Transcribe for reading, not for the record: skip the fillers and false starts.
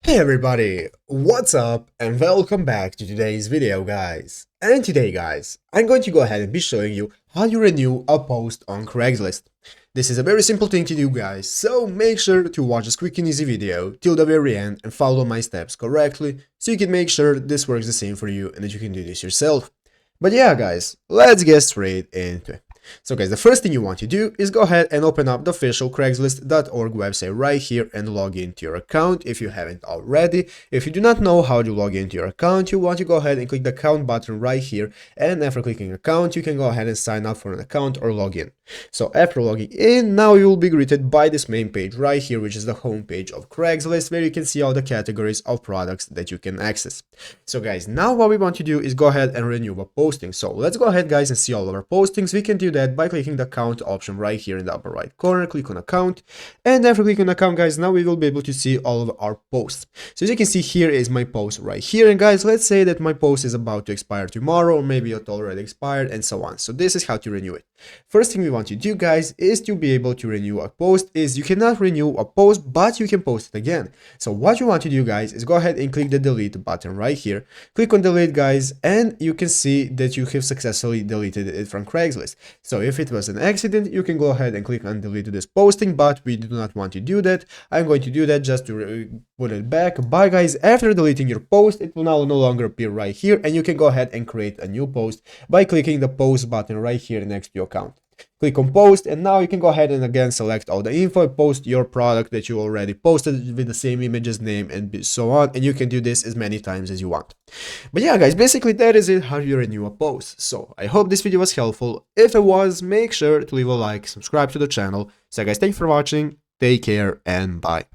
Hey everybody, what's up and welcome back to today's video guys. And today guys, I'm going to go ahead and be showing you how you renew a post on Craigslist. This is a very simple thing to do guys, so make sure to watch this quick and easy video till the very end and follow my steps correctly so you can make sure this works the same for you and that you can do this yourself. But yeah guys, let's get straight into it. So guys, the first thing you want to do is go ahead and open up the official Craigslist.org website right here and log into your account if you haven't already. If you do not know how to log into your account, you want to go ahead and click the account button right here, and after clicking account, you can go ahead and sign up for an account or log in. So after logging in, now you will be greeted by this main page right here, which is the home page of Craigslist, where you can see all the categories of products that you can access. So guys, now what we want to do is go ahead and renew a posting. So let's go ahead guys and see all of our postings. We can do that by clicking the account option right here in the upper right corner. Click on account, and after clicking on account guys, now we will be able to see all of our posts. So as you can see, here is my post right here, and guys, let's say that my post is about to expire tomorrow, or maybe it already expired, and so on. So this is how to renew it. First thing we want to do guys is to be able to renew a post. Is you cannot renew a post, but you can post it again. So what you want to do guys is go ahead and click the delete button right here. Click on delete guys, and you can see that you have successfully deleted it from Craigslist. So if it was an accident, you can go ahead and click on delete this posting, but we do not want to do that. I'm going to do that just to put it back. But guys, after deleting your post, it will now no longer appear right here, and you can go ahead and create a new post by clicking the post button right here next to your account. Click on post, and now you can go ahead and again select all the info, post your product that you already posted with the same images, name, and so on, and you can do this as many times as you want. But yeah guys, basically that is it, how you renew a post. So I hope this video was helpful. If it was, make sure to leave a like, subscribe to the channel. So guys, thank you for watching, take care, and bye.